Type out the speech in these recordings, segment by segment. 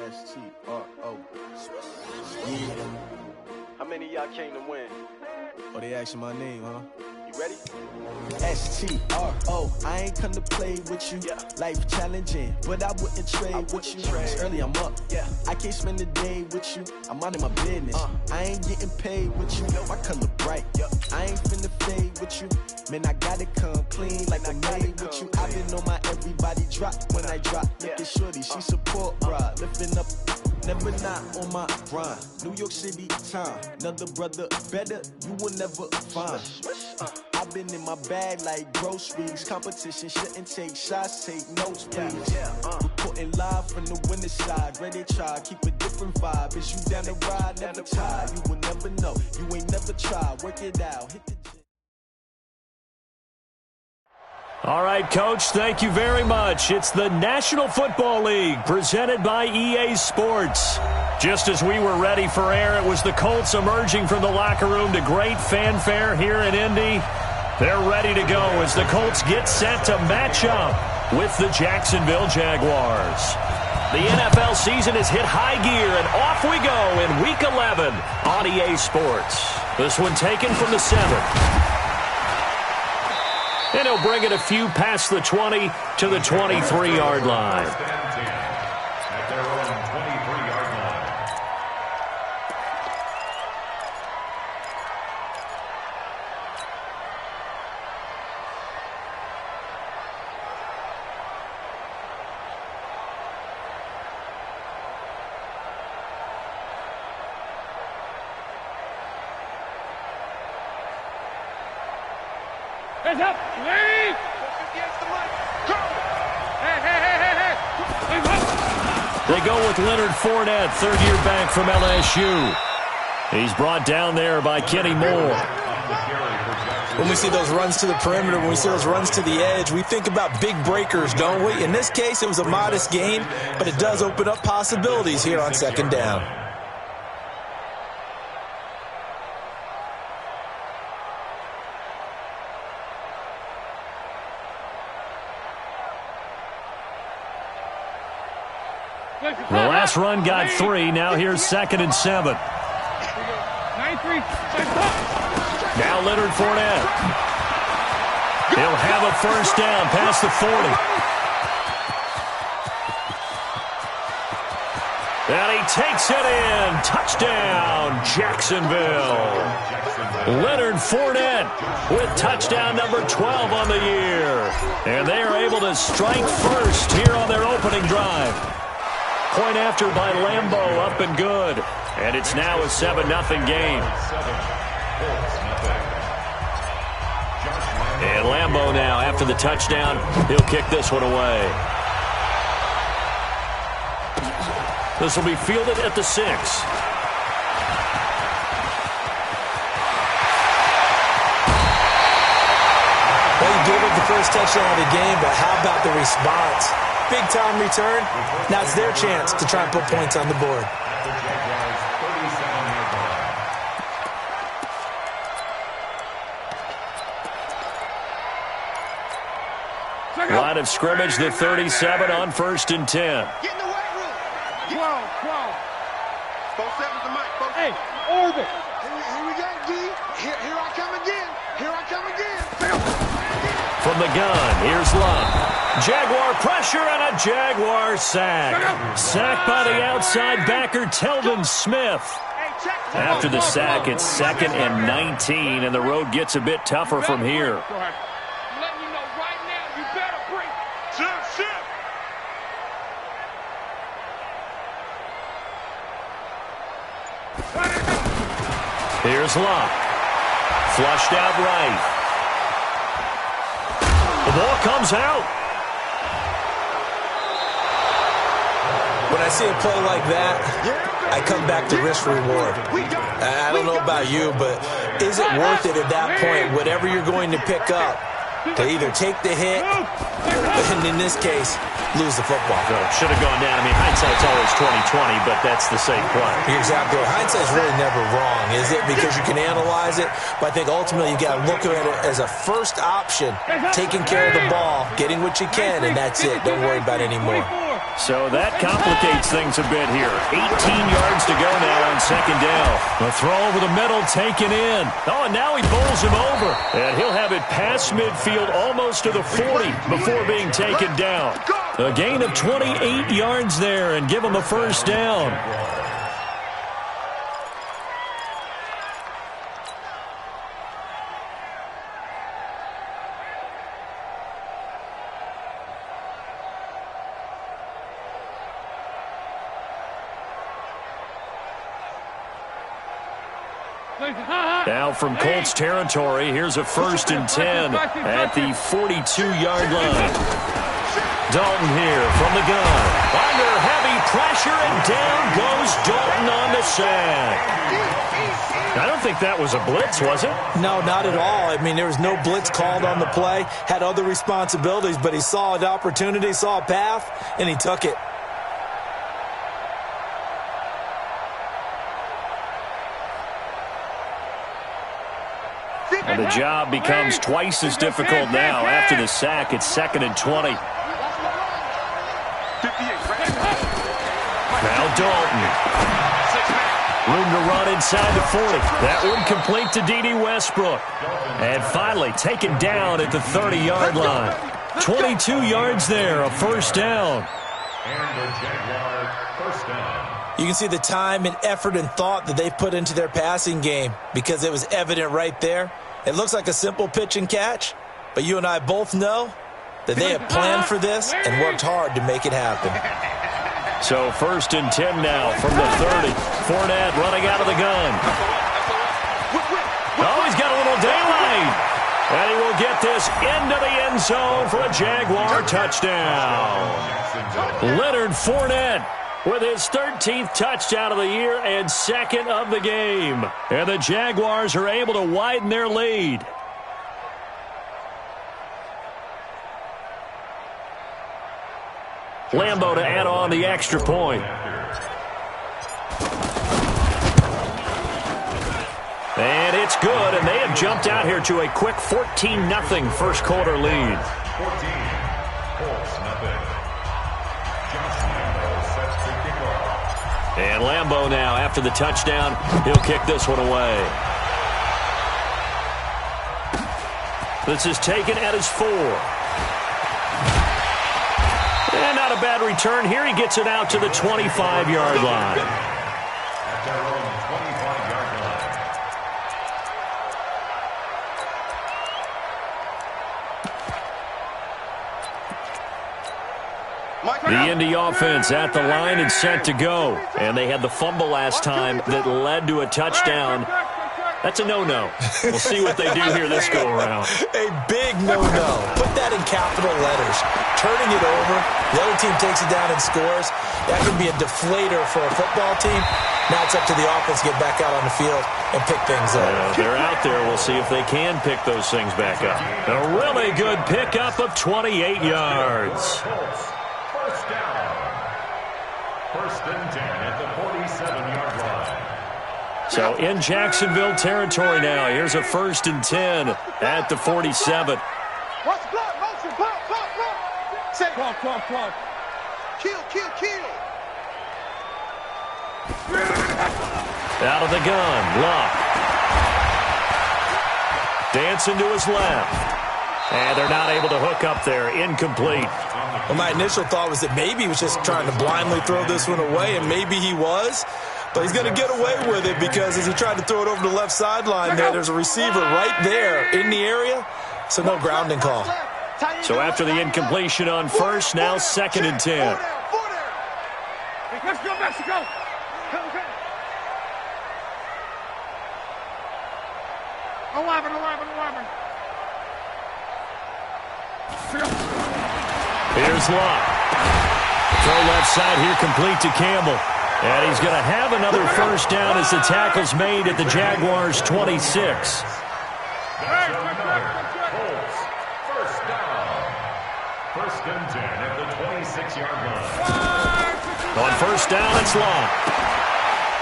S-T-R-O. Yeah. How many of y'all came to win? Oh, they asking my name, huh? You ready? S-T-R-O. I ain't come to play with you. Yeah. Life challenging, but I wouldn't trade with you. It's early, I'm up. Yeah. I can't spend the day with you. I'm out of my business. I ain't getting paid with you. My color bright. I ain't finna fade with you. Man, I gotta come clean like I'm made with you. I've been on my everybody drop when I drop. Look at shorty, she support ride. Lifting up, never not on my grind. New York City time, another brother better, you will never find. I've been in my bag like groceries. Competition shouldn't take shots, take notes, please. Reporting live from the winner side. Ready to try, keep a different vibe. Is you down the ride, never tired. You will never know, you ain't never tried. Work it out, hit the gym. All right, Coach, thank you very much. It's the National Football League presented by EA Sports. Just as we were ready for air, it was the Colts emerging from the locker room to great fanfare here in Indy. They're ready to go as the Colts get set to match up with the Jacksonville Jaguars. The NFL season has hit high gear, and off we go in Week 11 on EA Sports. This one taken from the 7. And he'll bring it a few past the 20 to the 23-yard line. At their own 23-yard line. Hands up! Lead! They go with Leonard Fournette, third-year back from LSU. He's brought down there by Kenny Moore. When we see those runs to the perimeter, when we see those runs to the edge, we think about big breakers, don't we? In this case, it was a modest gain, but it does open up possibilities here on second down. The last run got 3. Now here's 2nd and 7. Now Leonard Fournette. He'll have a first down past the 40. And he takes it in. Touchdown, Jacksonville. Leonard Fournette with touchdown number 12 on the year. And they are able to strike first here on their opening drive. Point after by Lambeau, up and good. And it's now a 7-0 game. And Lambeau now, after the touchdown, he'll kick this one away. This will be fielded at the 6. Well, you gave up the first touchdown of the game, but how about the response? Big-time return. Now it's their chance to try and put points on the board. Line of scrimmage, the 37 on 1st and 10. Get in the weight room. 12. 4-7's the mic. Hey, orbit. Here we go, D. Here I come again. Here I come again. From the gun, here's Love. Jaguar pressure and a Jaguar sack. Sacked by the outside backer, Telvin Smith. After the sack, it's 2nd and 19, and the road gets a bit tougher from here. Here's Locke. Flushed out right. The ball comes out. When I see a play like that, I come back to risk reward. I don't know about you, but is it worth it at that point, whatever you're going to pick up, to either take the hit, and in this case, lose the football? Should have gone down. I mean, hindsight's always 20/20, but that's the same play. You're exactly right. Hindsight's really never wrong, is it? Because you can analyze it, but I think ultimately you got to look at it as a first option, taking care of the ball, getting what you can, and that's it. Don't worry about it anymore. So that complicates things a bit here. 18 yards to go now on second down. The throw over the middle taken in. Oh, and now he bowls him over. And he'll have it past midfield almost to the 40 before being taken down. A gain of 28 yards there and give him a first down. Now from Colts territory, here's a 1st and 10 at the 42-yard line. Dalton here from the gun. Under heavy pressure, and down goes Dalton on the sack. I don't think that was a blitz, was it? No, not at all. I mean, there was no blitz called on the play. Had other responsibilities, but he saw an opportunity, saw a path, and he took it. And the job becomes twice as difficult now. After the sack, it's 2nd and 20. Now Dalton. Room to run inside the 40. That one complete to D.D. Westbrook. And finally taken down at the 30-yard line. 22 yards there, a first down. And the Jaguar first down. You can see the time and effort and thought that they put into their passing game because it was evident right there. It looks like a simple pitch and catch, but you and I both know that they have planned for this and worked hard to make it happen. So 1st and 10 now from the 30. Fournette running out of the gun. Oh, he's got a little daylight. And he will get this into the end zone for a Jaguar touchdown. Leonard Fournette with his 13th touchdown of the year and 2nd of the game. And the Jaguars are able to widen their lead. Lambeau to add on the extra point. And it's good, and they have jumped out here to a quick 14-0 first quarter lead. 14, Colts nothing. And Lambeau now, after the touchdown, he'll kick this one away. This is taken at his 4. And not a bad return here. He gets it out to the 25-yard line. At their own 25-yard line. The Indy offense at the line and set to go. And they had the fumble last time that led to a touchdown. That's a no-no. We'll see what they do here this go-around. A big no-no. Put that in capital letters. Turning it over, the other team takes it down and scores. That can be a deflator for a football team. Now it's up to the offense to get back out on the field and pick things up. They're out there. We'll see if they can pick those things back up. A really good pickup of 28 yards. First down. 1st and 10 at the 47-yard line. So in Jacksonville territory now. Here's a 1st and 10 at the 47. Watch the block, motion, block. Say, block. Kill. Out of the gun, Luck. Dancing to his left. And they're not able to hook up there. Incomplete. Well, my initial thought was that maybe he was just trying to blindly throw this one away, and maybe he was. But he's going to get away with it because as he tried to throw it over the left sideline there's a receiver right there in the area, so no grounding call. So after the incompletion on first, now 2nd and 10. Let's go, Mexico. Okay. 11. Here's Luck. Throw left side here complete to Campbell. And he's going to have another first down as the tackle's made at the Jaguars' 26. Colts, first down. 1st and 10 at the 26-yard line. On first down, it's Luck.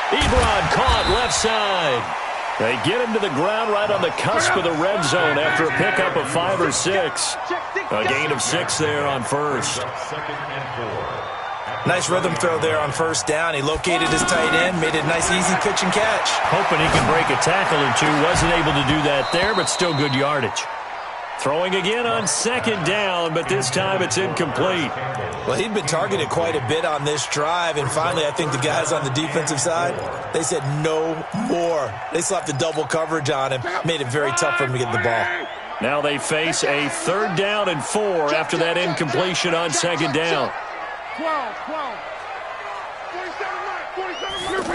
Ebron caught left side. They get him to the ground right on the cusp of the red zone after a pickup of 5 or 6. A gain of 6 there on first. 2nd and 4. Nice rhythm throw there on first down. He located his tight end, made it a nice, easy pitch and catch. Hoping he can break a tackle or two. Wasn't able to do that there, but still good yardage. Throwing again on second down, but this time it's incomplete. Well, he'd been targeted quite a bit on this drive, and finally I think the guys on the defensive side, they said no more. They slapped the double coverage on him, made it very tough for him to get the ball. Now they face a 3rd down and 4 after that incompletion on second down. 12, 47, 47.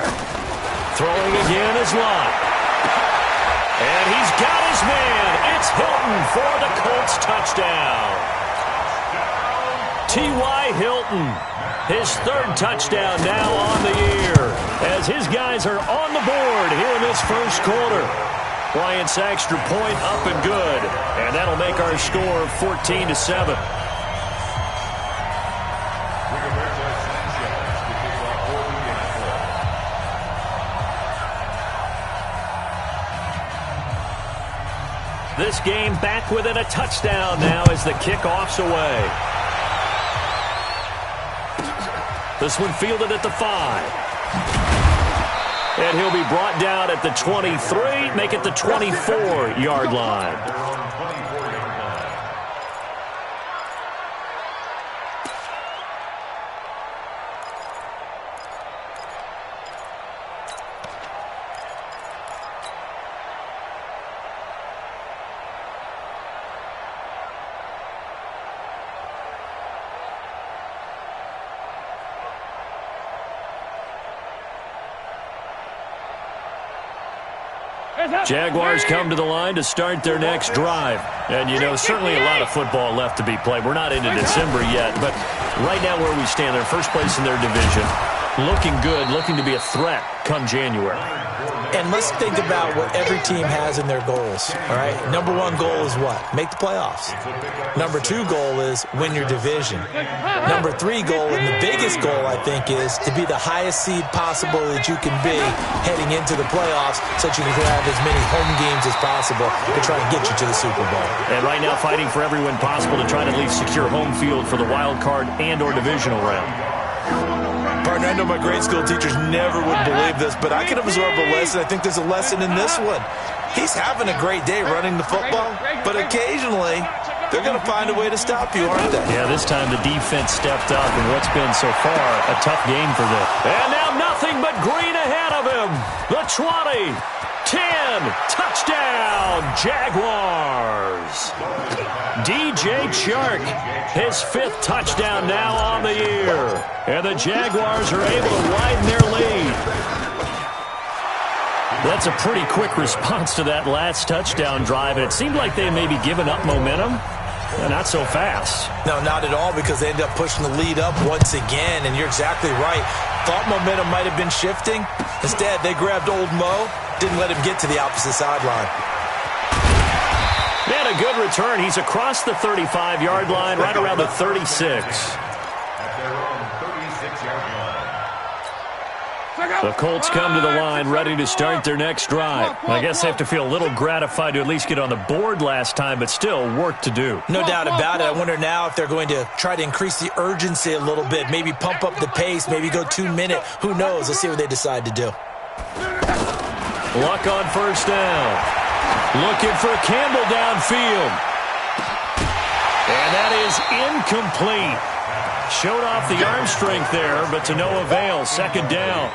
Throwing again is Lott. And he's got his man. It's Hilton for the Colts touchdown. T.Y. Hilton, his 3rd touchdown now on the year, as his guys are on the board here in this first quarter. Bryant's extra point up and good, and that'll make our score 14-7. This game back within a touchdown now as the kickoff's away. This one fielded at the 5. And he'll be brought down at the 23, make it the 24-yard line. Jaguars come to the line to start their next drive. And, you know, certainly a lot of football left to be played. We're not into December yet, but right now where we stand, they're first place in their division. Looking good, looking to be a threat come January. And let's think about what every team has in their goals, all right? Number 1 goal is what? Make the playoffs. Number 2 goal is win your division. Number 3 goal, and the biggest goal, I think, is to be the highest seed possible that you can be heading into the playoffs so that you can have as many home games as possible to try and get you to the Super Bowl. And right now fighting for every win possible to try to at least secure home field for the wild card and or divisional round. Partner, I know my grade school teachers never would believe this, but I can absorb a lesson. I think there's a lesson in this one. He's having a great day running the football, but occasionally they're going to find a way to stop you, aren't they? Yeah, this time the defense stepped up in what's been so far a tough game for them. And now nothing but green ahead of him. The 20, 10, touchdown, Jaguars. DJ Chark, his 5th touchdown now on the year. And the Jaguars are able to widen their lead. That's a pretty quick response to that last touchdown drive, and it seemed like they may be giving up momentum. Not so fast. No, not at all, because they end up pushing the lead up once again, and you're exactly right. Thought momentum might have been shifting. Instead, they grabbed old Mo, didn't let him get to the opposite sideline. And a good return. He's across the 35-yard line, right around the 36. The Colts come to the line ready to start their next drive. I guess they have to feel a little gratified to at least get on the board last time, but still work to do. No doubt about it. I wonder now if they're going to try to increase the urgency a little bit, maybe pump up the pace, maybe go 2-minute. Who knows? Let's see what they decide to do. Luck on first down. Looking for Campbell downfield. And that is incomplete. Showed off the arm strength there, but to no avail. Second down.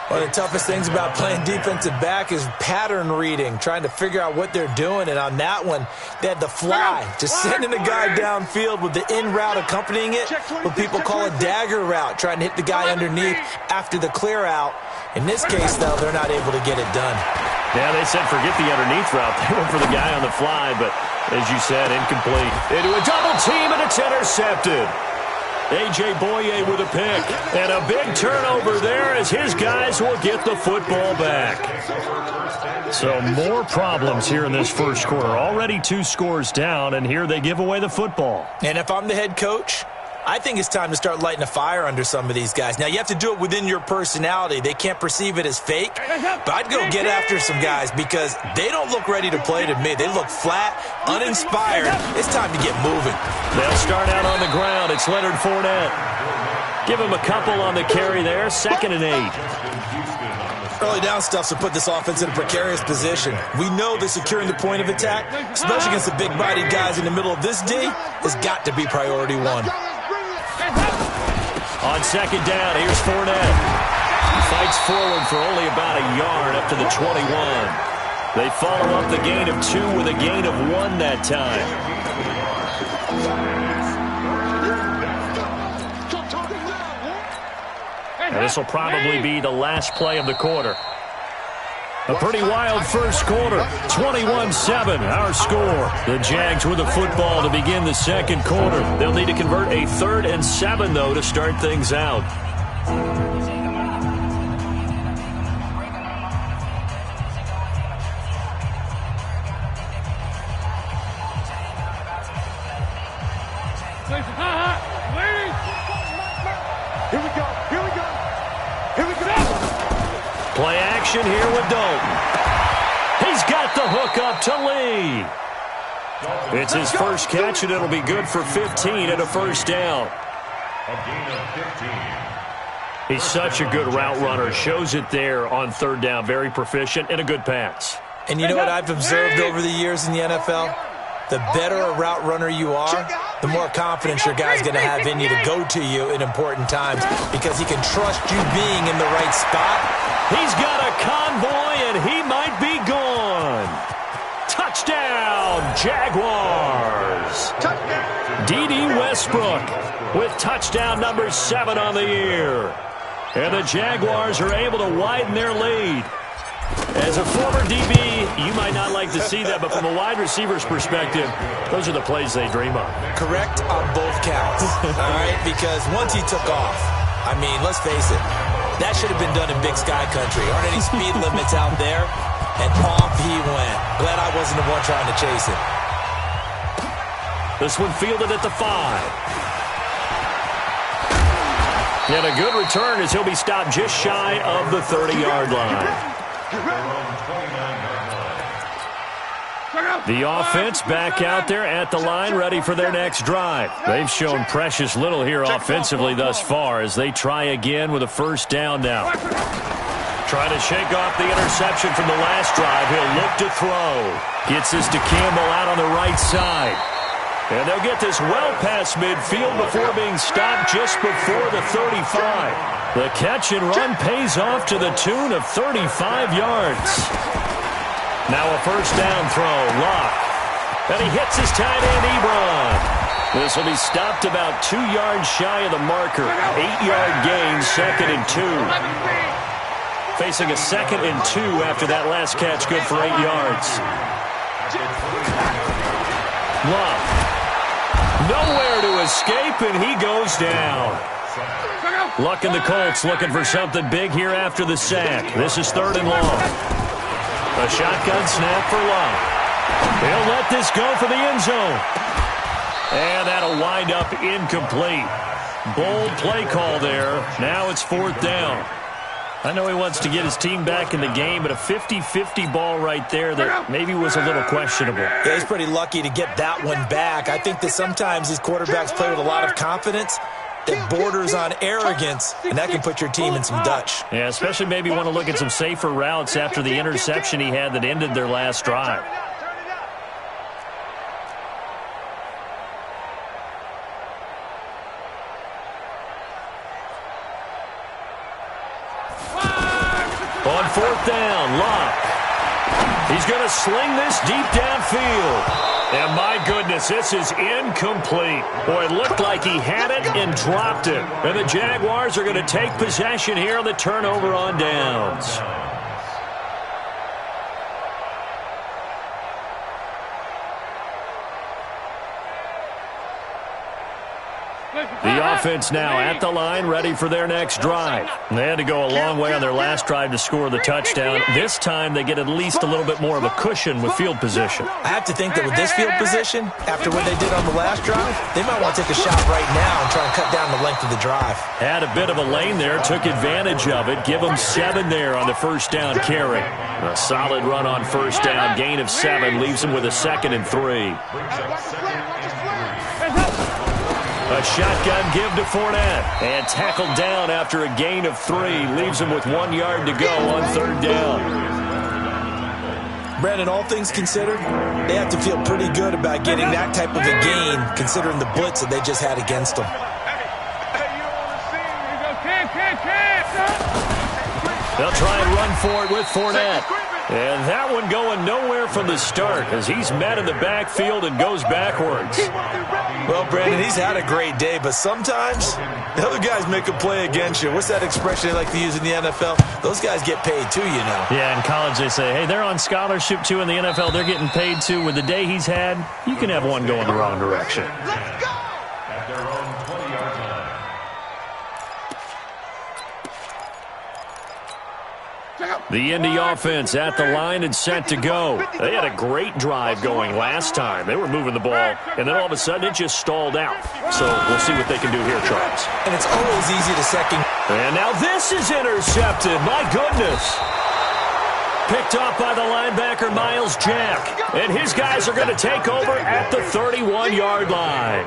One of the toughest things about playing defensive back is pattern reading, trying to figure out what they're doing. And on that one, they had the fly, just sending a guy downfield with the in route accompanying it, what people call a dagger route, trying to hit the guy underneath after the clear out. In this case, though, they're not able to get it done. Yeah, they said forget the underneath route. They went for the guy on the fly, but as you said, incomplete. Into a double team, and it's intercepted. A.J. Boye with a pick. And a big turnover there as his guys will get the football back. So more problems here in this first quarter. Already 2 scores down, and here they give away the football. And if I'm the head coach, I think it's time to start lighting a fire under some of these guys. Now, you have to do it within your personality. They can't perceive it as fake. But I'd go get after some guys because they don't look ready to play to me. They look flat, uninspired. It's time to get moving. They'll start out on the ground. It's Leonard Fournette. Give him a couple on the carry there. 2nd and 8. Early down stuffs will put this offense in a precarious position. We know that securing the point of attack, especially against the big-bodied guys in the middle of this D, has got to be priority one. On 2nd down, here's Fournette. He fights forward for only about a yard up to the 21. They follow up the gain of 2 with a gain of 1 that time. And this will probably be the last play of the quarter. A pretty wild first quarter. 21-7, our score. The Jags with the football to begin the second quarter. They'll need to convert a 3rd and 7, though, to start things out. Here we go. Here we go. Here we go. Play action here with Dalton. He's got the hook up to Lee. It's his first catch, and it'll be good for 15 and a first down. A gain of 15. He's such a good route runner. Shows it there on 3rd down. Very proficient and a good pass. And you know what I've observed over the years in the NFL? The better a route runner you are, the more confidence your guy's going to have in you to go to you in important times because he can trust you being in the right spot. He's got a convoy, and he might be gone. Touchdown, Jaguars. D.D. Westbrook with touchdown number 7 on the year. And the Jaguars are able to widen their lead. As a former DB, you might not like to see that, but from a wide receiver's perspective, those are the plays they dream of. Correct on both counts, all right? Because once he took off, I mean, let's face it, that should have been done in Big Sky Country. Aren't any speed limits out there? And off he went. Glad I wasn't the one trying to chase him. This one fielded at the 5. And a good return as he'll be stopped just shy of the 30-yard line. The offense back out there at the line, ready for their next drive. They've shown precious little here offensively thus far as they try again with a first down now. Trying to shake off the interception from the last drive. He'll look to throw. Gets this to Campbell out on the right side. And they'll get this well past midfield before being stopped just before the 35. The catch and run pays off to the tune of 35 yards. Now a first down throw, Locke. And he hits his tight end, Ebron. This will be stopped about 2 yards shy of the marker. 8-yard gain, 2nd and 2. Facing a 2nd and 2 after that last catch, good for 8 yards. Locke. Nowhere to escape, and he goes down. Luck and the Colts looking for something big here after the sack. This is 3rd and long. A shotgun snap for Locke. He'll let this go for the end zone. And that'll wind up incomplete. Bold play call there. Now it's 4th down. I know he wants to get his team back in the game, but a 50-50 ball right there that maybe was a little questionable. Yeah, he's pretty lucky to get that one back. I think that sometimes these quarterbacks play with a lot of confidence that borders on arrogance, and that can put your team in some Dutch. Yeah, especially maybe want to look at some safer routes after the interception he had that ended their last drive. On 4th down, Locke. He's going to sling this deep downfield. And my goodness, this is incomplete. Boy, it looked like he had it and dropped it. And the Jaguars are going to take possession here on the turnover on downs. The offense now at the line, ready for their next drive. They had to go a long way on their last drive to score the touchdown. This time they get at least a little bit more of a cushion with field position. I have to think that with this field position, after what they did on the last drive, they might want to take a shot right now and try and cut down the length of the drive. Had a bit of a lane there, took advantage of it. Give them 7 there on the first down carry. A solid run on first down, gain of 7, leaves them with a 2nd and 3. A shotgun give to Fournette. And tackled down after a gain of 3. Leaves him with 1 yard to go on 3rd down. Brandon, all things considered, they have to feel pretty good about getting that type of a gain, considering the blitz that they just had against them. They'll try and run for it with Fournette. And that one going nowhere from the start as he's met in the backfield and goes backwards. Well, Brandon, he's had a great day, but sometimes the other guys make a play against you. What's that expression they like to use in the NFL? Those guys get paid too, you know. Yeah, in college they say, hey, they're on scholarship too. In the NFL, they're getting paid too. With the day he's had, you can have one going the wrong direction. Let's go! At their own 20-yard line. The Indy offense at the line and set to go. They had a great drive going last time. They were moving the ball, and then all of a sudden it just stalled out. So we'll see what they can do here, Charles. And it's always easy to second. And now this is intercepted. My goodness. Picked off by the linebacker, Miles Jack. And his guys are going to take over at the 31-yard line.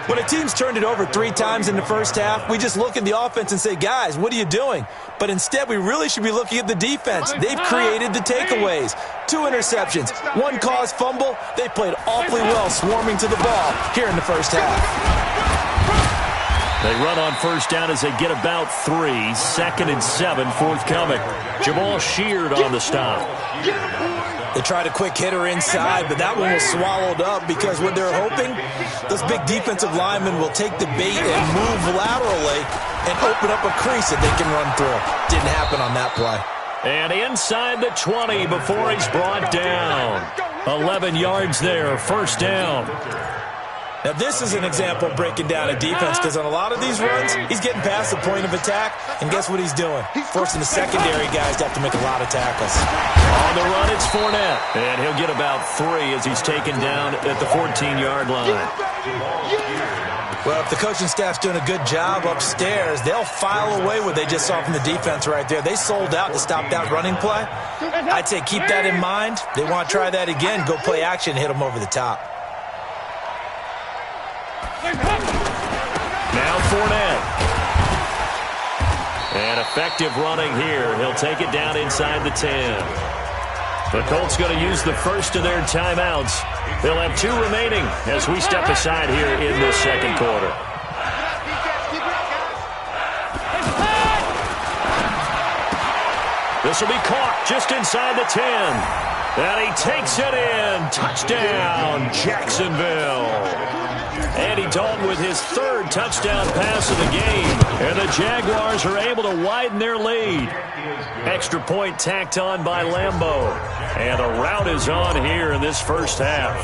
When a team's turned it over 3 times in the first half, we just look at the offense and say, guys, what are you doing? But instead, we really should be looking at the defense. They've created the takeaways. 2 interceptions, 1 caused fumble. They played awfully well swarming to the ball here in the first half. They run on first down as they get about 3. 2nd and 7 forthcoming. Jamal Sheard on the stop. They tried a quick hitter inside, but that one was swallowed up because what they're hoping, those big defensive linemen will take the bait and move laterally and open up a crease that they can run through. Didn't happen on that play. And inside the 20 before he's brought down. 11 yards there, first down. Now, this is an example of breaking down a defense because on a lot of these runs, he's getting past the point of attack, and guess what he's doing? Forcing the secondary guys to have to make a lot of tackles. On the run, it's Fournette, and he'll get about 3 as he's taken down at the 14-yard line. Well, if the coaching staff's doing a good job upstairs, they'll file away what they just saw from the defense right there. They sold out to stop that running play. I'd say keep that in mind. They want to try that again, go play action, hit them over the top. Now Fournette. And effective running here. He'll take it down inside the 10. The Colts going to use the first of their timeouts. They'll have 2 remaining as we step aside here in this second quarter. This will be caught just inside the 10. And he takes it in. Touchdown, Jacksonville. Andy Dalton with his 3rd touchdown pass of the game. And the Jaguars are able to widen their lead. Extra point tacked on by Lambeau. And the route is on here in this first half.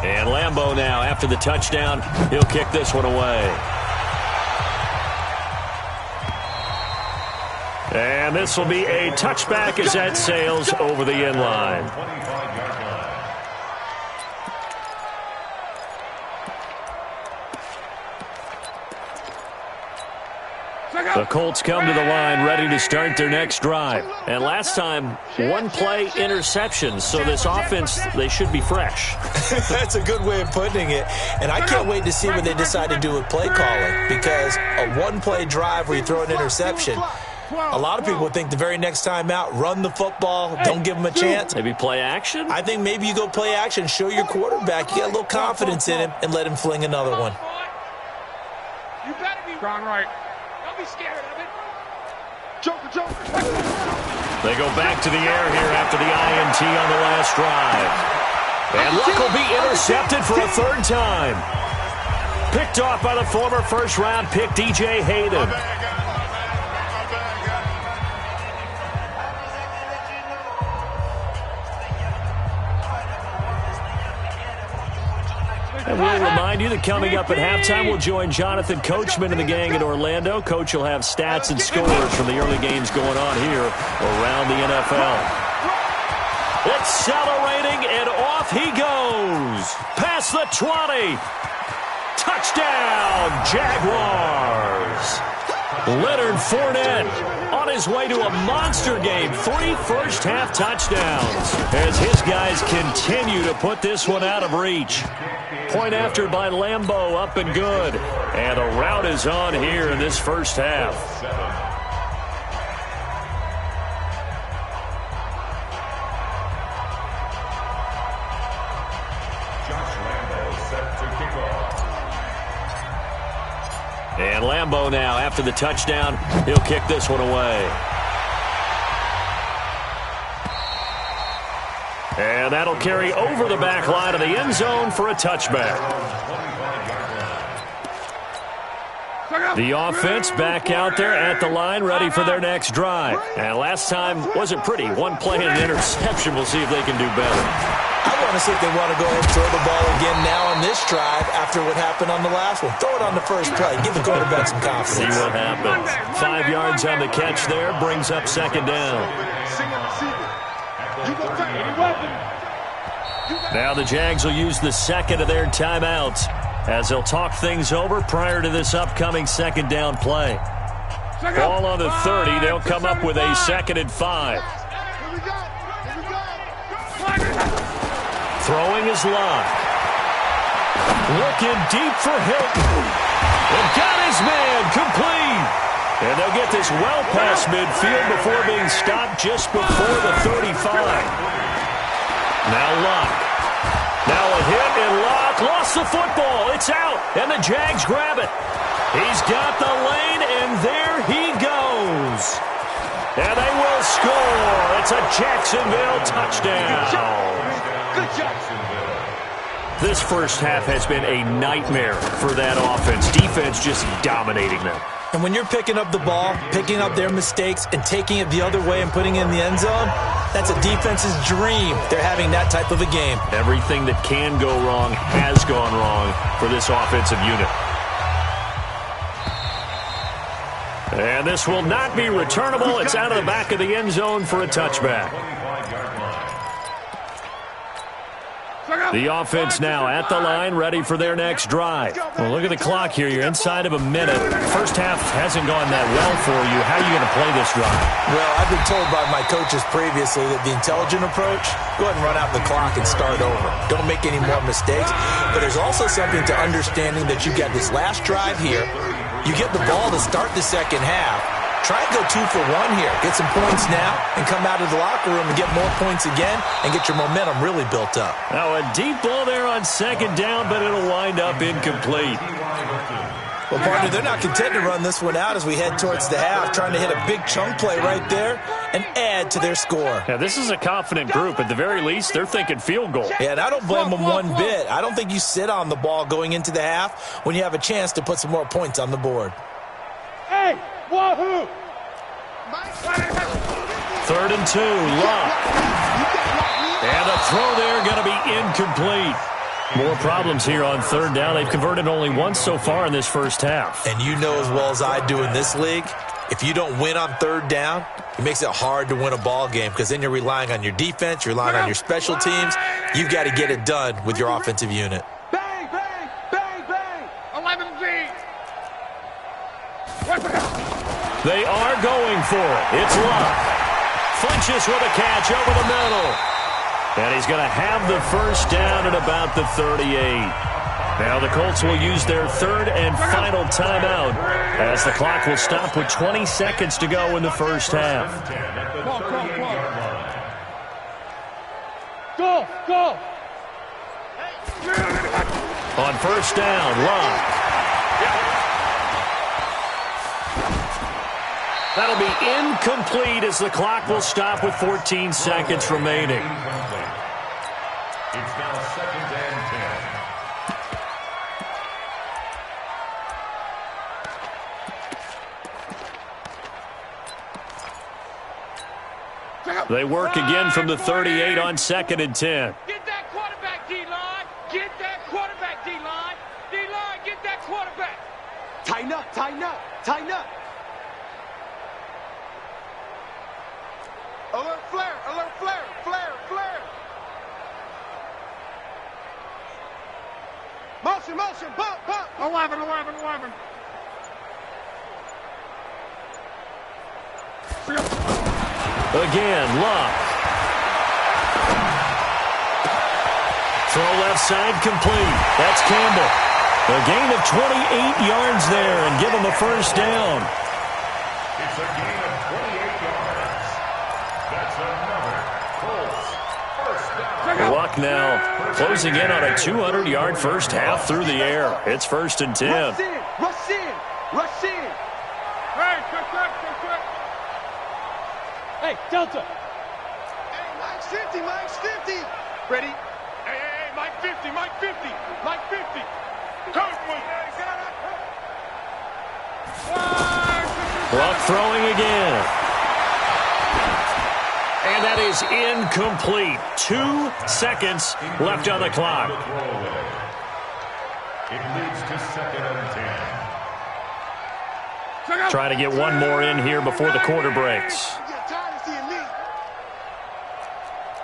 And Lambeau now, after the touchdown, he'll kick this one away. And this will be a touchback as that sails over the end line. The Colts come to the line ready to start their next drive. And last time, 1-play interception. So this offense, they should be fresh. That's a good way of putting it. And I can't wait to see what they decide to do with play calling. Because a 1-play drive where you throw an interception, a lot of people would think the very next time out, run the football, don't give them a chance. Maybe play action? I think maybe you go play action, show your quarterback, you got a little confidence in him, and let him fling another one. You better be gone right. Don't be scared of it. Joker, Joker. They go back to the air here after the INT on the last drive. And Luck will be intercepted for a 3rd time. Picked off by the former first-round pick, DJ Hayden. And we'll remind you that coming up at halftime, we'll join Jonathan Coachman and the gang in Orlando. Coach will have stats and scores from the early games going on here around the NFL. Accelerating, and off he goes. Past the 20. Touchdown, Jaguars. Leonard Fournette on his way to a monster game. 3 first-half touchdowns as his guys continue to put this one out of reach. Point after by Lambeau, up and good. And a rout is on here in this first half. And Lambeau now, after the touchdown, he'll kick this one away. And that'll carry over the back line of the end zone for a touchback. The offense back out there at the line, ready for their next drive. And last time wasn't pretty. One play and an interception. We'll see if they can do better. I want to see if they want to go ahead and throw the ball again now on this drive after what happened on the last one. Throw it on the first play. Give the quarterback some confidence. See what happens. 5 yards on the catch there. Brings up second down. Now the Jags will use the second of their timeouts as they'll talk things over prior to this upcoming second down play. Ball on the 30. They'll come up with a 2nd and 5. Throwing his line. Looking deep for Hilton. And got his man complete. And they'll get this well past midfield before being stopped just before the 35. Now Locke. Now a hit, and Locke lost the football. It's out, and the Jags grab it. He's got the lane, and there he goes. And they will score. It's a Jacksonville touchdown. Good job. This first half has been a nightmare for that offense. Defense just dominating them. And when you're picking up the ball, picking up their mistakes, and taking it the other way and putting it in the end zone, that's a defense's dream. They're having that type of a game. Everything that can go wrong has gone wrong for this offensive unit. And this will not be returnable. It's out of the back of the end zone for a touchback. The offense now at the line, ready for their next drive. Well, look at the clock here. You're inside of a minute. First half hasn't gone that well for you. How are you going to play this drive? Well, I've been told by my coaches previously that the intelligent approach, go ahead and run out the clock and start over. Don't make any more mistakes. But there's also something to understanding that you got this last drive here. You get the ball to start the second half. Try and go 2 for 1 here. Get some points now and come out of the locker room and get more points again and get your momentum really built up. Now a deep ball there on second down, but it'll wind up incomplete. Well, partner, they're not content to run this one out as we head towards the half, trying to hit a big chunk play right there and add to their score. Yeah, this is a confident group. At the very least, they're thinking field goal. Yeah, and I don't blame them one bit. I don't think you sit on the ball going into the half when you have a chance to put some more points on the board. Hey, wahoo! 3rd and 2, Locke. And a throw there going to be incomplete. More problems here on 3rd down. They've converted only once so far in this first half. And you know as well as I do in this league, if you don't win on 3rd down, it makes it hard to win a ball game because then you're relying on your defense, you're relying on your special teams. You've got to get it done with your offensive unit. Bang, bang, bang, bang. 11 feet. They are going for it. It's Locke. Flinches with a catch over the middle. And he's going to have the first down at about the 38. Now the Colts will use their 3rd and final timeout as the clock will stop with 20 seconds to go in the first half. Go, go. On first down, Locke. That'll be incomplete as the clock will stop with 14 seconds remaining. It's now 2nd and 10. They work again from the 38 on 2nd and 10. Get that quarterback, D-line. Get that quarterback, D-line. D-line, get that quarterback. Tighten up, tighten up, tighten up. Alert flare, alert flare, flare, flare. Motion, motion, bump, bump. 11, 11, 11. Again, Luck. Throw left side complete. That's Campbell. A gain of 28 yards there and give him a first down. It's a gain of 28 yards. That's another Colts first down. Luck now closing in on a 200-yard first half through the air. It's 1st and 10. Rush in, rush in, rush in. Hey, quick. Hey, Delta. Hey, Mike's 50, Mike's 50. Ready? Hey, Mike 50, Mike 50, Mike 50. Coach me. Luck throwing again. And that is incomplete. 2 seconds left on the clock. It leads to 2nd and 10. Trying to get one more in here before the quarter breaks.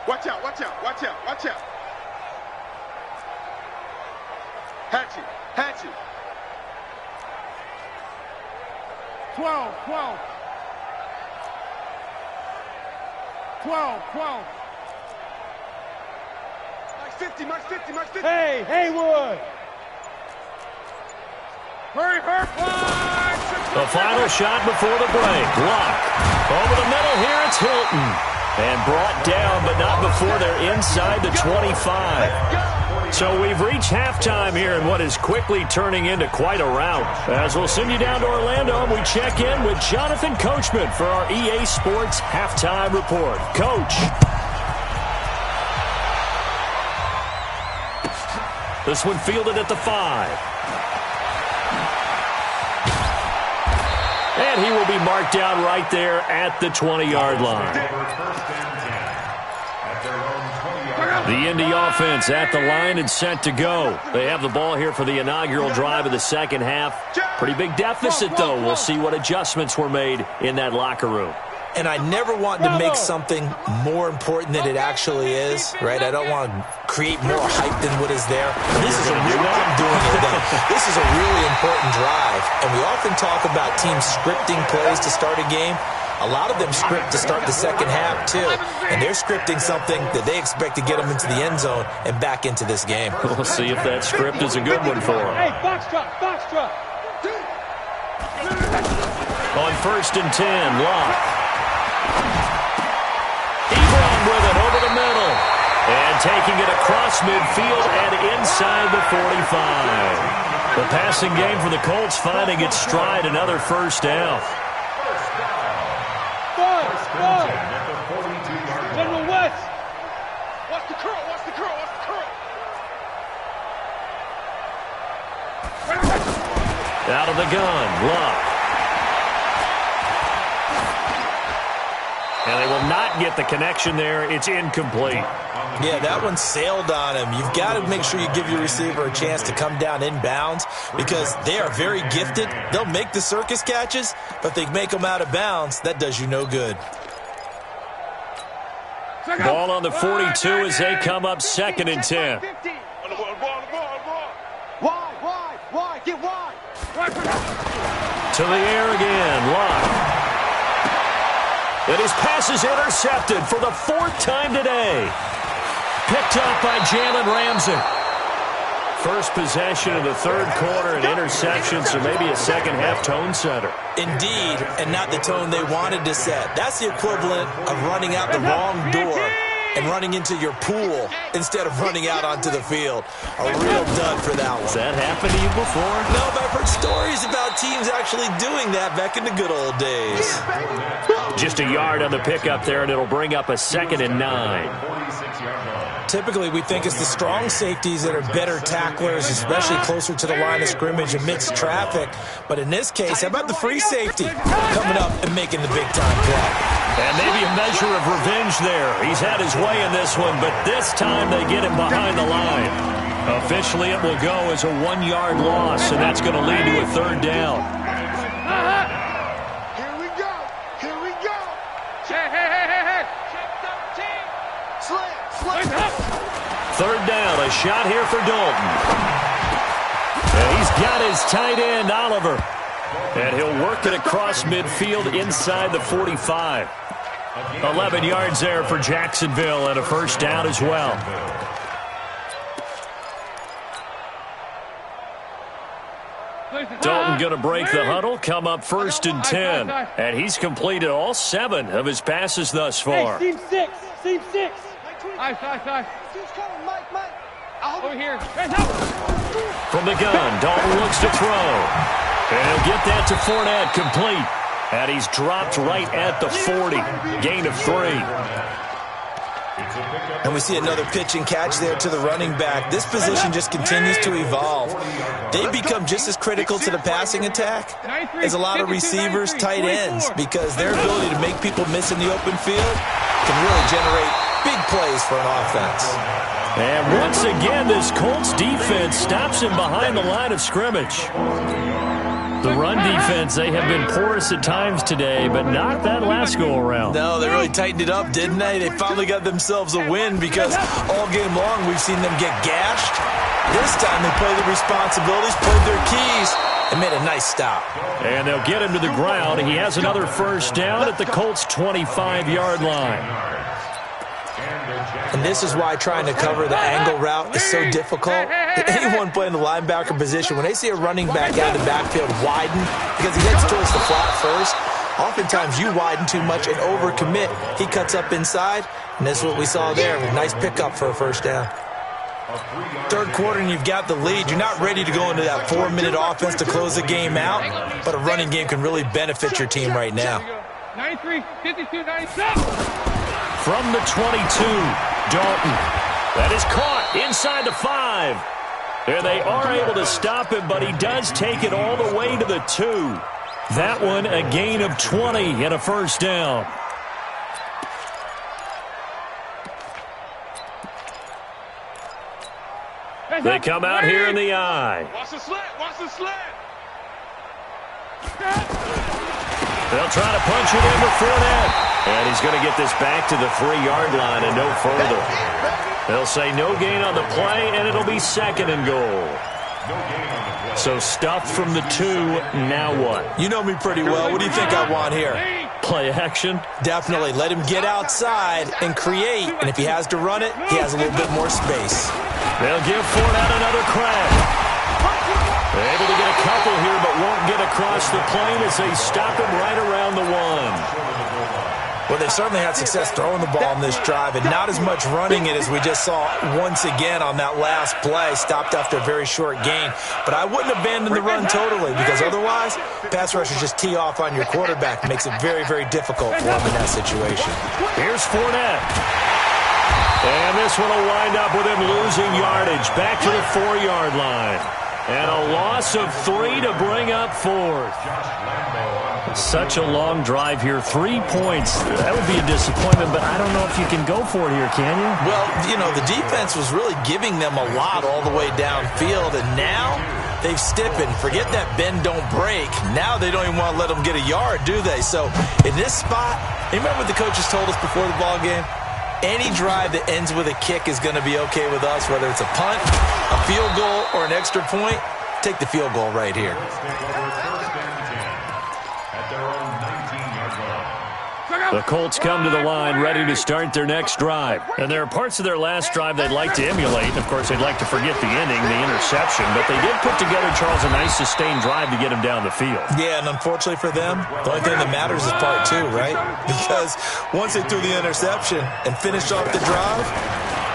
Watch out, watch out, watch out, watch out. Hatchet. 12. Mike 50. Hey, Haywood. Hurry. The final shot before the break. Luck. Over the middle here, it's Hilton. And brought down, but not before they're inside the 25. So we've reached halftime here in what is quickly turning into quite a rout. As we'll send you down to Orlando, and we check in with Jonathan Coachman for our EA Sports Halftime Report. Coach. This one fielded at the 5. And he will be marked down right there at the 20-yard line. The Indy offense at the line and set to go. They have the ball here for the inaugural drive of the second half. Pretty big deficit, though. We'll see what adjustments were made in that locker room. And I never want to make something more important than it actually is, right? I don't want to create more hype than what is there. This is a really important drive. And we often talk about teams scripting plays to start a game. A lot of them script to start the second half, too. And they're scripting something that they expect to get them into the end zone and back into this game. We'll see if that script is a good one for them. Hey, box drop. On 1st and 10, Luck. Ebron with it over the middle. And taking it across midfield and inside the 45. The passing game for the Colts finding its stride, another first down. General West. Watch the curl. Out of the gun, Luck. And they will not get the connection there. It's incomplete. Yeah, that one sailed on him. You've got to make sure you give your receiver a chance to come down inbounds because they are very gifted. They'll make the circus catches, but if they make them out of bounds, that does you no good. Ball on the 42 as they come up 2nd and 10. Wide, get wide. To the air again, Luck. And his pass is intercepted for the 4th time today. Picked up by Jalen Ramsey. First possession of the 3rd quarter, an interception, so maybe a second-half tone setter. Indeed, and not the tone they wanted to set. That's the equivalent of running out the wrong door and running into your pool instead of running out onto the field. A real dud for that one. Has that happened to you before? No, but I've heard stories about teams actually doing that back in the good old days. Just a yard on the pickup there, and it'll bring up a 2nd and 9. Typically, we think it's the strong safeties that are better tacklers, especially closer to the line of scrimmage amidst traffic. But in this case, how about the free safety coming up and making the big-time play? And maybe a measure of revenge there. He's had his way in this one, but this time they get him behind the line. Officially, it will go as a 1-yard loss, and that's going to lead to a 3rd down. Here we go. Hey. Slip. 3rd down, a shot here for Dalton. And he's got his tight end, Oliver. And he'll work it across midfield inside the 45. 11 yards there for Jacksonville and a first down as well. Dalton going to break the huddle, come up 1st and 10. And he's completed all 7 of his passes thus far. Hey, seam 6. Seam 6. Ice. Over here. From the gun, Dalton looks to throw. And he'll get that to Fournette, complete. And he's dropped right at the 40. Gain of 3. And we see another pitch and catch there to the running back. This position just continues to evolve. They become just as critical to the passing attack as a lot of receivers, tight ends, because their ability to make people miss in the open field can really generate big plays for an offense. And once again, this Colts defense stops him behind the line of scrimmage. The run defense, they have been porous at times today, but not that last go-around. No, they really tightened it up, didn't they? They finally got themselves a win because all game long we've seen them get gashed. This time they played the responsibilities, played their keys, and made a nice stop. And they'll get him to the ground. He has another first down at the Colts' 25-yard line. And this is why trying to cover the angle route is so difficult. Anyone playing the linebacker position, when they see a running back out of the backfield widen because he heads towards the flat first, oftentimes you widen too much and overcommit. He cuts up inside, and this is what we saw there. A nice pickup for a first down. Third quarter and you've got the lead. You're not ready to go into that 4-minute offense to close the game out, but a running game can really benefit your team right now. 93, 52, 97. From the 22, Dalton. That is caught inside the 5. There they are able to stop him, but he does take it all the way to the 2. That one a gain of 20 and a first down. They come out here in the eye. Watch the slant. Watch the slant. They'll try to punch it in to Fournette. And he's going to get this back to the 3-yard line and no further. They'll say no gain on the play, and it'll be 2nd and goal. So stuffed from the 2, now what? You know me pretty well. What do you think I want here? Play action? Definitely. Let him get outside and create. And if he has to run it, he has a little bit more space. They'll give Fournette another crack. They're able to get a couple here, but won't get across the plane as they stop him right around the 1. Well, they've certainly had success throwing the ball in this drive and not as much running it as we just saw once again on that last play, stopped after a very short gain. But I wouldn't abandon the run totally because otherwise, pass rushers just tee off on your quarterback. It makes it very, very difficult for him in that situation. Here's Fournette. And this one will wind up with him losing yardage back to the 4-yard line. And a loss of 3 to bring up 4th. Such a long drive here. 3 points. That would be a disappointment, but I don't know if you can go for it here, can you? Well, you know, the defense was really giving them a lot all the way downfield, and now they've stiffened. Forget that bend, don't break. Now they don't even want to let them get a yard, do they? So in this spot, you remember what the coaches told us before the ball game? Any drive that ends with a kick is going to be okay with us, whether it's a punt, a field goal, or an extra point. Take the field goal right here. The Colts come to the line ready to start their next drive. And there are parts of their last drive they'd like to emulate. Of course, they'd like to forget the ending, the interception. But they did put together, Charles, a nice sustained drive to get him down the field. Yeah, and unfortunately for them, the only thing that matters is part 2, right? Because once they threw the interception and finished off the drive,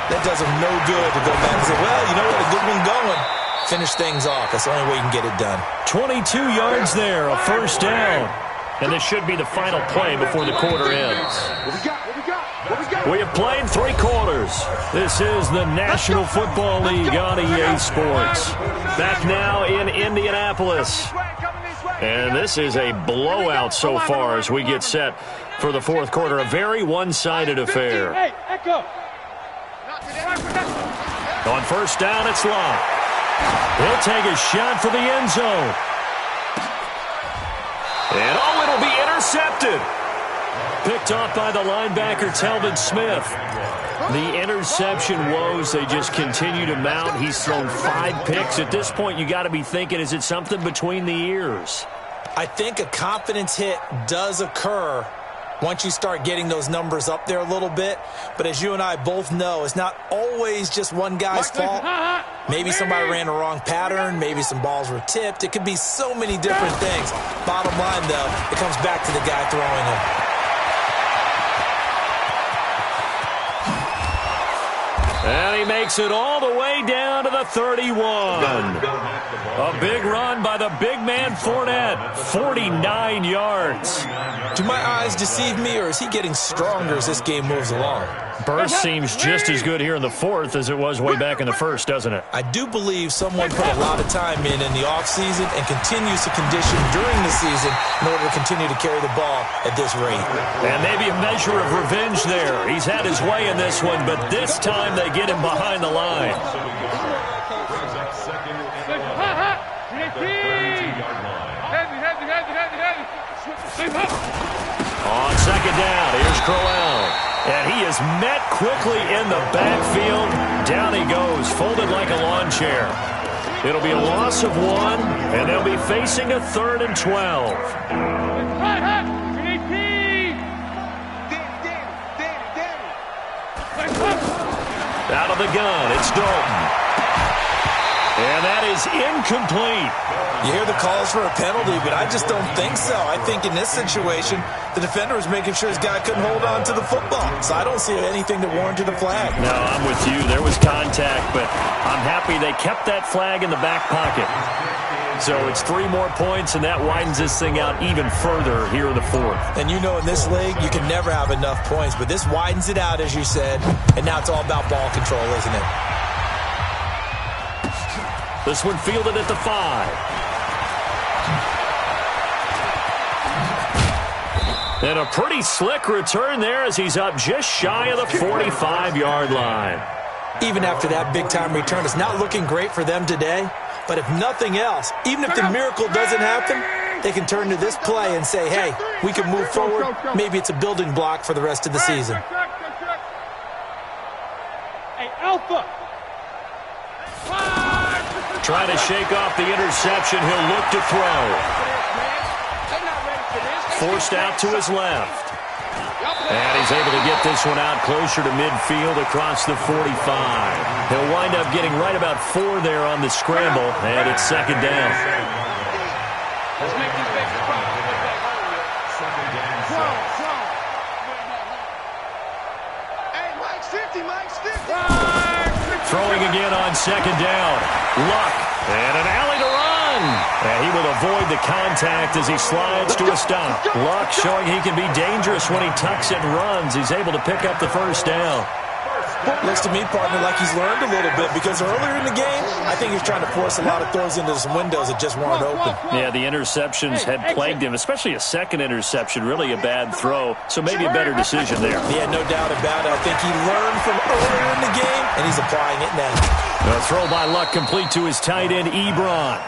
that does them no good to go back and say, well, you know what, a good one going. Finish things off. That's the only way you can get it done. 22 yards there, a first down. And this should be the final play before the quarter ends. We have played 3 quarters. This is the National Football League on EA Sports. Back now in Indianapolis. And this is a blowout so far as we get set for the 4th quarter. A very one-sided affair. On first down, it's Locke. He'll take a shot for the end zone. And it'll be intercepted. Picked off by the linebacker, Telvin Smith. The interception woes, they just continue to mount. He's thrown 5 picks. At this point, you got to be thinking, is it something between the ears? I think a confidence hit does occur once you start getting those numbers up there a little bit. But as you and I both know, it's not always just one guy's fault. Maybe somebody ran a wrong pattern. Maybe some balls were tipped. It could be so many different things. Bottom line, though, it comes back to the guy throwing them. And he makes it all the way down to the 31. A big run by the big man Fournette, 49 yards. Do my eyes deceive me, or is he getting stronger as this game moves along? Burst seems just as good here in the fourth as it was way back in the first, doesn't it? I do believe someone put a lot of time in the offseason and continues to condition during the season in order to continue to carry the ball at this rate. And maybe a measure of revenge there. He's had his way in this one, but this time they get him behind the line. On second down, here's Crowell. And he is met quickly in the backfield. Down he goes, folded like a lawn chair. It'll be a loss of 1, and they'll be facing a 3rd and 12. Out of the gun, it's Dalton. And that is incomplete. You hear the calls for a penalty, but I just don't think so. I think in this situation, the defender was making sure his guy couldn't hold on to the football. So I don't see anything that warranted a flag. No, I'm with you. There was contact, but I'm happy they kept that flag in the back pocket. So it's 3 more points, and that widens this thing out even further here in the fourth. And you know in this league, you can never have enough points, but this widens it out, as you said, and now it's all about ball control, isn't it? This one fielded at the 5. And a pretty slick return there as he's up just shy of the 45-yard line. Even after that big-time return, it's not looking great for them today. But if nothing else, even if the miracle doesn't happen, they can turn to this play and say, hey, we can move forward. Maybe it's a building block for the rest of the season. Hey, Alpha. Trying to shake off the interception. He'll look to throw. Forced out to his left. And he's able to get this one out closer to midfield across the 45. He'll wind up getting right about 4 there on the scramble, and it's second down. Throwing again on second down. Luck. And an alley to run. And he will avoid the contact as he slides to a stop. Luck showing he can be dangerous when he tucks and runs. He's able to pick up the first down. Looks to me, partner, like he's learned a little bit, because earlier in the game, I think he was trying to force a lot of throws into some windows that just weren't open. Yeah, the interceptions had plagued him, especially a second interception, really a bad throw, so maybe a better decision there. Yeah, no doubt about it. I think he learned from earlier in the game, and he's applying it now. A throw by Luck complete to his tight end, Ebron.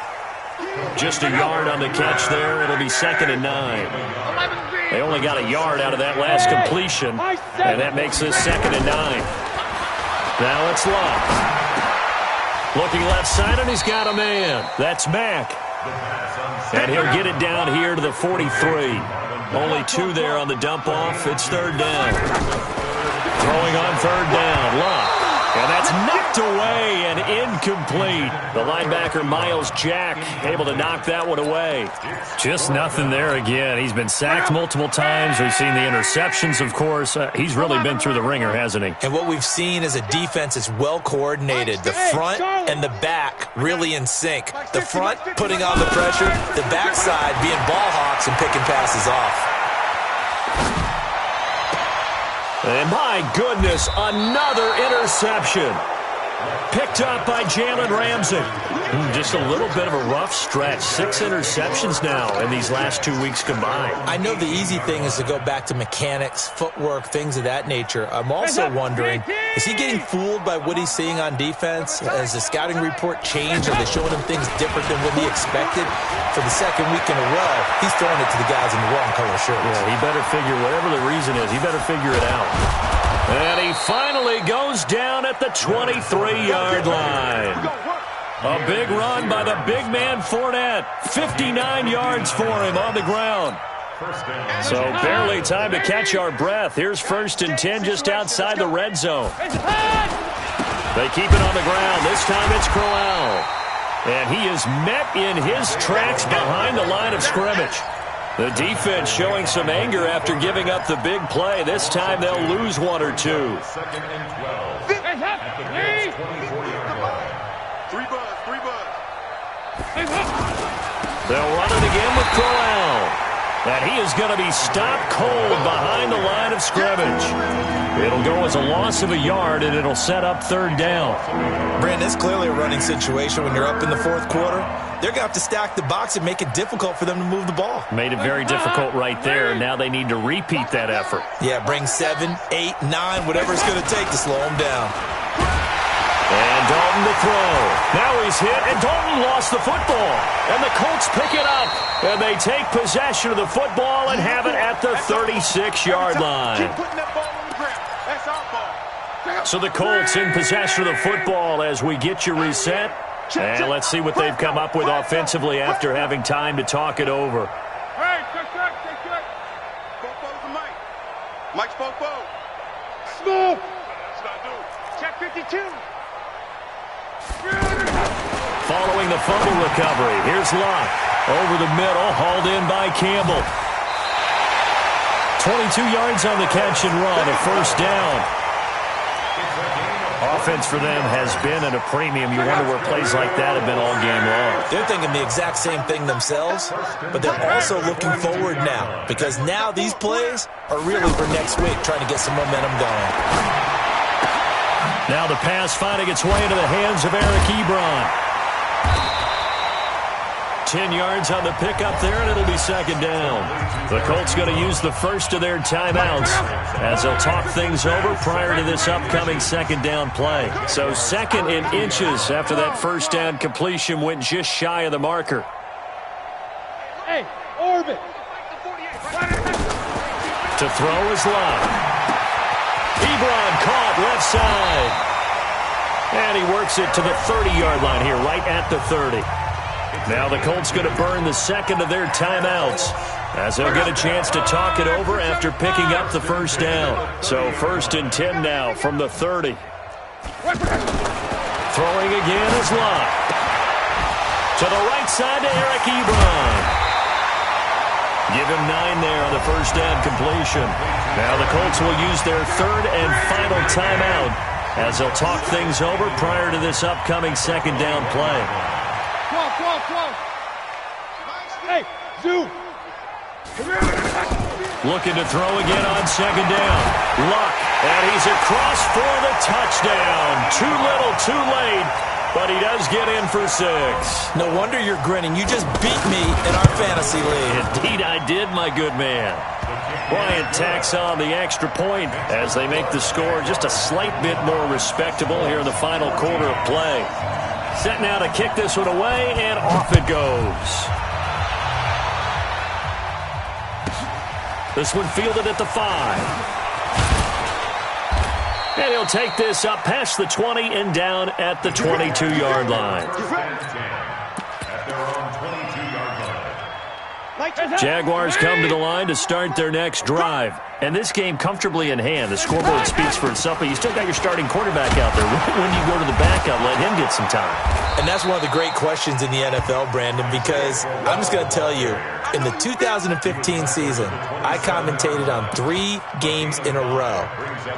Just a yard on the catch there. It'll be second and 9. They only got a yard out of that last completion, and that makes this second and 9. Now it's Luck. Looking left side, and he's got a man. That's Mack. And he'll get it down here to the 43. Only 2 there on the dump-off. It's third down. Throwing on third down, Luck. And that's knocked away and incomplete. The linebacker, Miles Jack, able to knock that one away. Just nothing there again. He's been sacked multiple times. We've seen the interceptions, of course. He's really been through the ringer, hasn't he? And what we've seen is a defense that's well coordinated. The front and the back really in sync. The front putting on the pressure, the backside being ball hawks and picking passes off. And my goodness, another interception. Picked up by Jalen Ramsey. Just a little bit of a rough stretch. 6 interceptions now in these last 2 weeks combined. I know the easy thing is to go back to mechanics, footwork, things of that nature. I'm also wondering, is he getting fooled by what he's seeing on defense? Has the scouting report changed? Are they showing him things different than what he expected? For the second week in a row, he's throwing it to the guys in the wrong color shirts. Yeah, he better figure, whatever the reason is, he better figure it out. And he finally goes down at the 23-yard line. A big run by the big man Fournette. 59 yards for him on the ground. So barely time to catch our breath. Here's 1st and 10 just outside the red zone. They keep it on the ground. This time it's Crowell. And he is met in his tracks behind the line of scrimmage. The defense showing some anger after giving up the big play. This time they'll lose 1 or 2. 2nd and 12. At the Bills' 24-yard line. 3 buzz. They'll run it again with Crowell. And he is going to be stopped cold behind the line of scrimmage. It'll go as a loss of a yard, and it'll set up 3rd down. Brandon, it's clearly a running situation when you're up in the 4th quarter. They're going to have to stack the box and make it difficult for them to move the ball. Made it very difficult right there. Now they need to repeat that effort. Yeah, bring 7, 8, 9, whatever it's going to take to slow them down. And Dalton to throw. Now he's hit, and Dalton lost the football. And the Colts pick it up, and they take possession of the football and have it at the 36-yard line. Keep putting that ball on the ground. That's our ball. So the Colts in possession of the football as we get you reset. And let's see what they've come up with offensively after having time to talk it over. Hey, check. Fofo's the Mike. Mike's Fofo. Smoke. That's not do. Check 52. Following the fumble recovery, here's Locke. Over the middle, hauled in by Campbell. 22 yards on the catch and run, a 1st down. Offense for them has been at a premium. You wonder where plays like that have been all game long. They're thinking the exact same thing themselves, but they're also looking forward now because now these plays are really for next week, trying to get some momentum going. Now the pass finding its way into the hands of Eric Ebron. 10 yards on the pickup there, and it'll be 2nd down. The Colts going to use the first of their timeouts as they'll talk things over prior to this upcoming 2nd down play. So 2nd in inches after that 1st down completion went just shy of the marker. Hey, orbit. To throw is Locke. Ebron caught left side. And he works it to the 30-yard line here, right at the 30. Now the Colts going to burn the 2nd of their timeouts as they'll get a chance to talk it over after picking up the 1st down. So 1st and 10 now from the 30. Throwing again is Locke. To the right side to Eric Ebron. Give him 9 there on the 1st down completion. Now the Colts will use their 3rd and final timeout as they'll talk things over prior to this upcoming 2nd down play. Come. Hey, zoom. Looking to throw again on 2nd down. Luck, and he's across for the touchdown. Too little, too late, but he does get in for 6. No wonder you're grinning. You just beat me in our fantasy league. Indeed I did, my good man. Bryant tacks on the extra point as they make the score just a slight bit more respectable here in the final quarter of play. Set now to kick this one away, and off it goes. This one fielded at the 5. And he'll take this up past the 20 and down at the 22-yard line. Jaguars come to the line to start their next drive. And this game comfortably in hand. The scoreboard speaks for itself, but you still got your starting quarterback out there. When you go to the backup, let him get some time. And that's one of the great questions in the NFL, Brandon, because I'm just going to tell you, in the 2015 season, I commentated on 3 games in a row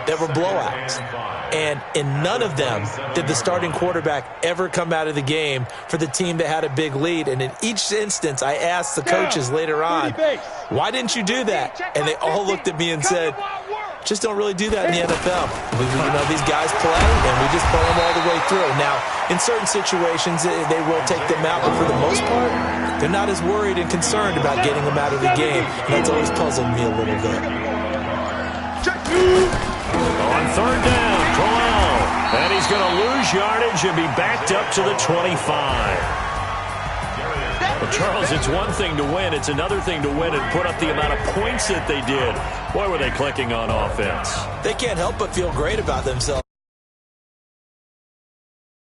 that were blowouts. And in none of them did the starting quarterback ever come out of the game for the team that had a big lead. And in each instance, I asked the coaches later on, why didn't you do that? And they all looked at me and said, just don't really do that in the NFL. These guys play, and we just play them all the way through. Now, in certain situations, they will take them out, but for the most part, they're not as worried and concerned about getting them out of the game. And that's always puzzled me a little bit. On 3rd down, Crowell. And he's going to lose yardage and be backed up to the 25. Well, Charles, it's one thing to win. It's another thing to win and put up the amount of points that they did. Boy, were they clicking on offense. They can't help but feel great about themselves.